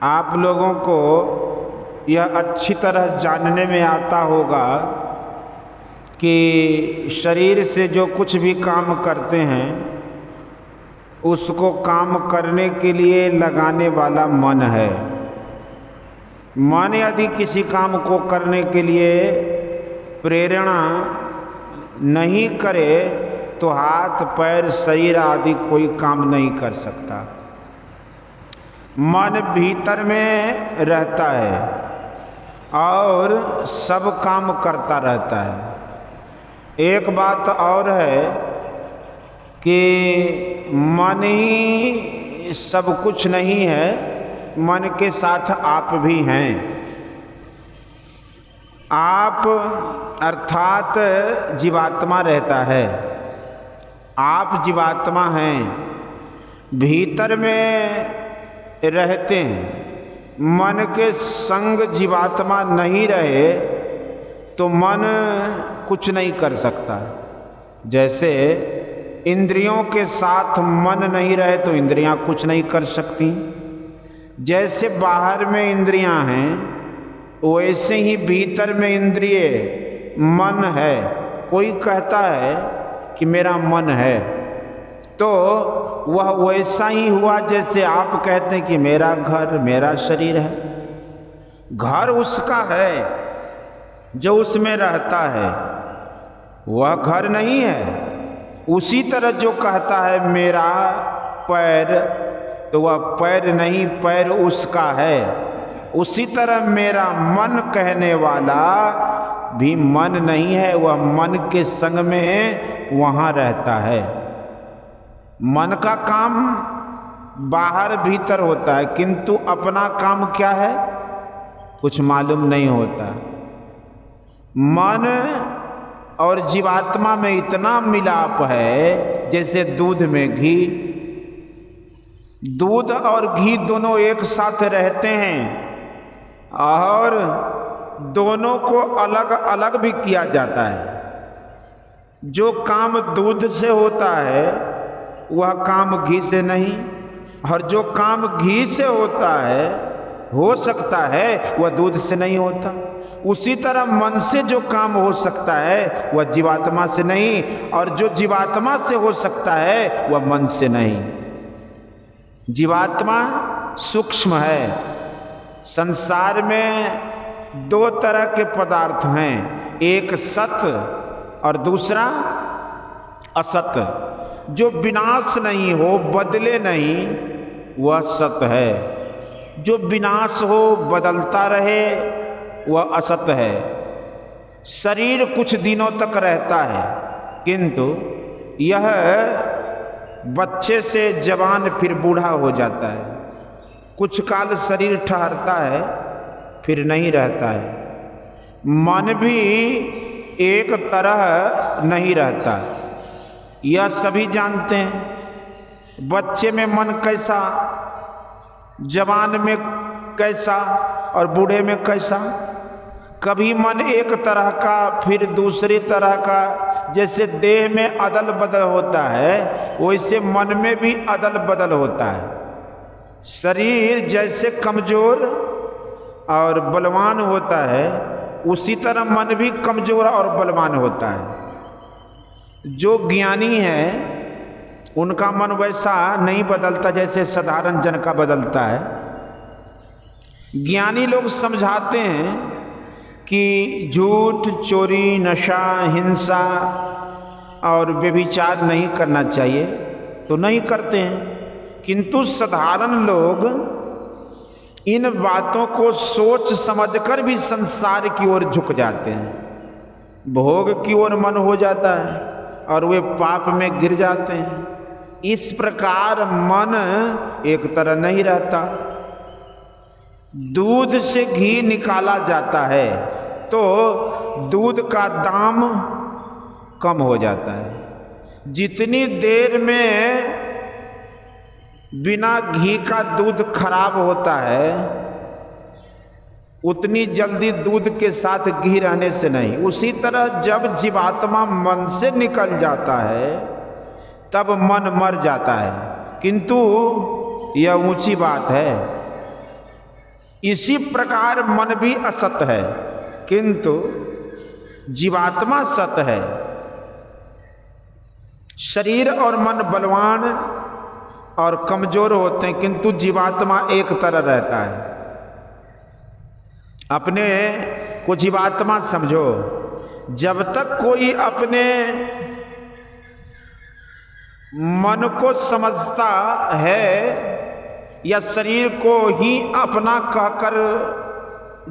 आप लोगों को यह अच्छी तरह जानने में आता होगा कि शरीर से जो कुछ भी काम करते हैं उसको काम करने के लिए लगाने वाला मन है। मन यदि किसी काम को करने के लिए प्रेरणा नहीं करे तो हाथ पैर शरीर आदि कोई काम नहीं कर सकता। मन भीतर में रहता है और सब काम करता रहता है। एक बात और है कि मन ही सब कुछ नहीं है, मन के साथ आप भी हैं। आप अर्थात जीवात्मा रहता है, आप जीवात्मा हैं, भीतर में रहते हैं। मन के संग जीवात्मा नहीं रहे तो मन कुछ नहीं कर सकता। जैसे इंद्रियों के साथ मन नहीं रहे तो इंद्रियां कुछ नहीं कर सकती। जैसे बाहर में इंद्रियां हैं वैसे ही भीतर में इंद्रिय मन है। कोई कहता है कि मेरा मन है तो वह वैसा ही हुआ जैसे आप कहते हैं कि मेरा घर मेरा शरीर है। घर उसका है जो उसमें रहता है, वह घर नहीं है। उसी तरह जो कहता है मेरा पैर तो वह पैर नहीं, पैर उसका है। उसी तरह मेरा मन कहने वाला भी मन नहीं है, वह मन के संग में वहां रहता है। मन का काम बाहर भीतर होता है किंतु अपना काम क्या है कुछ मालूम नहीं होता। मन और जीवात्मा में इतना मिलाप है जैसे दूध में घी। दूध और घी दोनों एक साथ रहते हैं और दोनों को अलग अलग भी किया जाता है। जो काम दूध से होता है वह काम घी से नहीं, और जो काम घी से होता है हो सकता है वह दूध से नहीं होता। उसी तरह मन से जो काम हो सकता है वह जीवात्मा से नहीं, और जो जीवात्मा से हो सकता है वह मन से नहीं। जीवात्मा सूक्ष्म है। संसार में दो तरह के पदार्थ हैं, एक सत और दूसरा असत। जो विनाश नहीं हो, बदले नहीं, वह सत है। जो विनाश हो, बदलता रहे, वह असत है। शरीर कुछ दिनों तक रहता है किंतु यह बच्चे से जवान फिर बूढ़ा हो जाता है। कुछ काल शरीर ठहरता है फिर नहीं रहता है। मन भी एक तरह नहीं रहता, यह सभी जानते हैं। बच्चे में मन कैसा, जवान में कैसा और बूढ़े में कैसा। कभी मन एक तरह का फिर दूसरी तरह का। जैसे देह में अदल बदल होता है वैसे मन में भी अदल बदल होता है। शरीर जैसे कमजोर और बलवान होता है उसी तरह मन भी कमजोर और बलवान होता है। जो ज्ञानी है उनका मन वैसा नहीं बदलता जैसे साधारण जन का बदलता है। ज्ञानी लोग समझाते हैं कि झूठ, चोरी, नशा, हिंसा और व्यभिचार नहीं करना चाहिए तो नहीं करते हैं, किंतु साधारण लोग इन बातों को सोच समझकर भी संसार की ओर झुक जाते हैं। भोग की ओर मन हो जाता है और वे पाप में गिर जाते हैं। इस प्रकार मन एक तरह नहीं रहता। दूध से घी निकाला जाता है तो दूध का दाम कम हो जाता है। जितनी देर में बिना घी का दूध खराब होता है उतनी जल्दी दूध के साथ घी रहने से नहीं। उसी तरह जब जीवात्मा मन से निकल जाता है तब मन मर जाता है। किंतु यह ऊंची बात है इसी प्रकार मन भी असत है, किंतु जीवात्मा सत है। शरीर और मन बलवान और कमजोर होते हैं, किंतु जीवात्मा एक तरह रहता है। अपने को जीवात्मा समझो। जब तक कोई अपने मन को समझता है या शरीर को ही अपना कहकर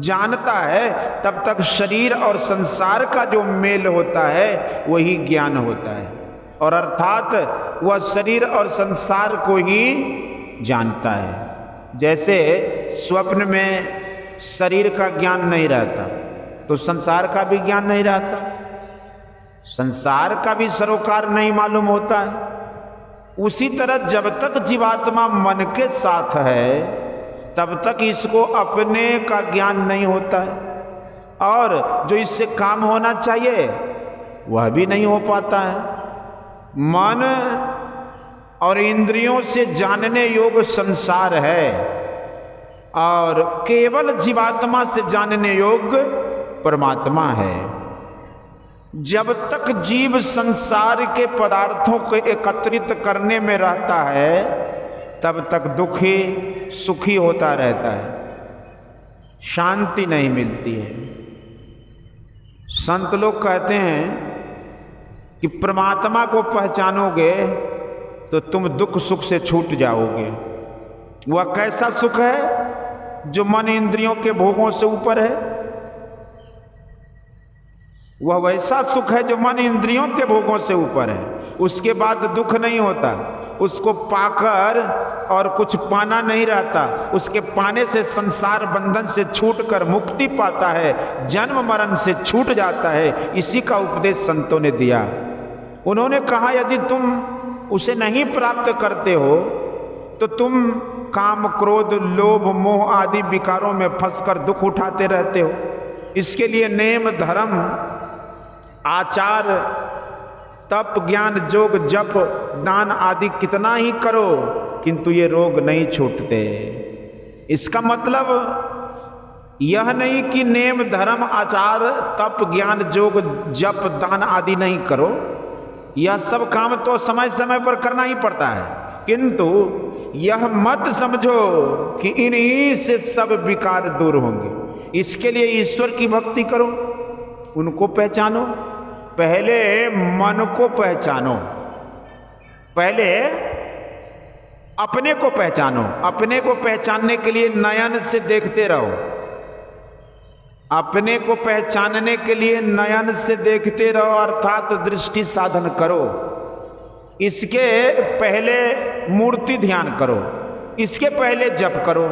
जानता है, तब तक शरीर और संसार का जो मेल होता है वही ज्ञान होता है, और अर्थात वह शरीर और संसार को ही जानता है। जैसे स्वप्न में शरीर का ज्ञान नहीं रहता तो संसार का भी ज्ञान नहीं रहता, संसार का भी सरोकार नहीं मालूम होता है। उसी तरह जब तक जीवात्मा मन के साथ है तब तक इसको अपने का ज्ञान नहीं होता है, और जो इससे काम होना चाहिए वह भी नहीं हो पाता है। मन और इंद्रियों से जानने योग्य संसार है और केवल जीवात्मा से जानने योग्य परमात्मा है। जब तक जीव संसार के पदार्थों को एकत्रित करने में रहता है तब तक दुखी सुखी होता रहता है, शांति नहीं मिलती है। संत लोग कहते हैं कि परमात्मा को पहचानोगे तो तुम दुख सुख से छूट जाओगे। वह कैसा सुख है जो मन इंद्रियों के भोगों से ऊपर है? वह वैसा सुख है जो मन इंद्रियों के भोगों से ऊपर है। उसके बाद दुख नहीं होता, उसको पाकर और कुछ पाना नहीं रहता, उसके पाने से संसार बंधन से छूटकर मुक्ति पाता है, जन्म मरण से छूट जाता है। इसी का उपदेश संतों ने दिया। उन्होंने कहा यदि तुम उसे नहीं प्राप्त करते हो तो तुम काम क्रोध लोभ मोह आदि विकारों में फंसकर दुख उठाते रहते हो। इसके लिए नेम धर्म आचार तप ज्ञान जोग जप दान आदि कितना ही करो किंतु ये रोग नहीं छूटते। इसका मतलब यह नहीं कि नेम धर्म आचार तप ज्ञान जोग जप दान आदि नहीं करो, यह सब काम तो समय समय पर करना ही पड़ता है, किंतु यह मत समझो कि इन्हीं से सब विकार दूर होंगे। इसके लिए ईश्वर की भक्ति करो, उनको पहचानो। पहले मन को पहचानो, पहले अपने को पहचानो। अपने को पहचानने के लिए नयन से देखते रहो, अपने को पहचानने के लिए नयन से देखते रहो, अर्थात दृष्टि साधन करो। इसके पहले मूर्ति ध्यान करो, इसके पहले जप करो।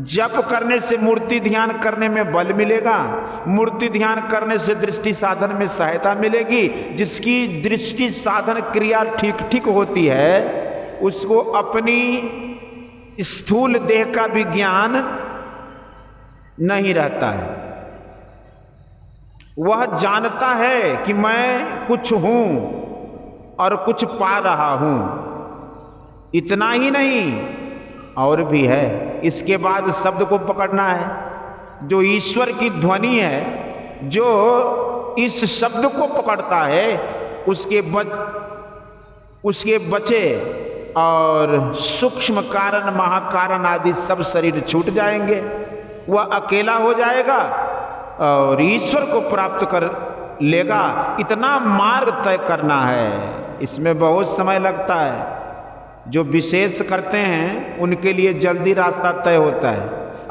जप करने से मूर्ति ध्यान करने में बल मिलेगा, मूर्ति ध्यान करने से दृष्टि साधन में सहायता मिलेगी। जिसकी दृष्टि साधन क्रिया ठीक ठीक होती है उसको अपनी स्थूल देह का भी ज्ञान नहीं रहता है। वह जानता है कि मैं कुछ हूं और कुछ पा रहा हूं। इतना ही नहीं और भी है। इसके बाद शब्द को पकड़ना है। जो ईश्वर की ध्वनि है, जो इस शब्द को पकड़ता है उसके बचे और सूक्ष्म कारण महाकारण आदि सब शरीर छूट जाएंगे। वह अकेला हो जाएगा और ईश्वर को प्राप्त कर लेगा। इतना मार्ग तय करना है, इसमें बहुत समय लगता है। जो विशेष करते हैं उनके लिए जल्दी रास्ता तय होता है,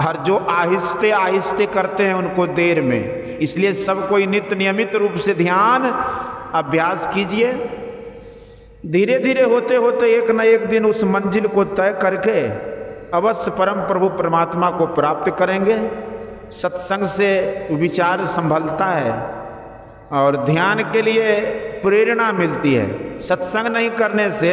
और जो आहिस्ते आहिस्ते करते हैं उनको देर में। इसलिए सब कोई नित्य नियमित रूप से ध्यान अभ्यास कीजिए। धीरे धीरे होते होते एक न एक दिन उस मंजिल को तय करके अवश्य परम प्रभु परमात्मा को प्राप्त करेंगे। सत्संग से विचार संभलता है और ध्यान के लिए प्रेरणा मिलती है। सत्संग नहीं करने से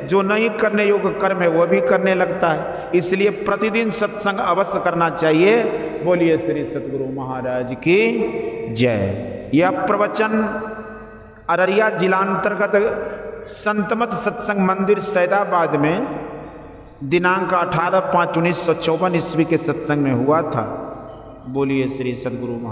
जो नहीं करने योग्य कर्म है वह भी करने लगता है। इसलिए प्रतिदिन सत्संग अवश्य करना चाहिए। बोलिए श्री सतगुरु महाराज की जय। यह प्रवचन अररिया जिलांतर्गत संतमत सत्संग मंदिर सैदाबाद में दिनांक 18/5/1954 ईस्वी के सत्संग में हुआ था। बोलिए श्री सद्गुरु महाराज।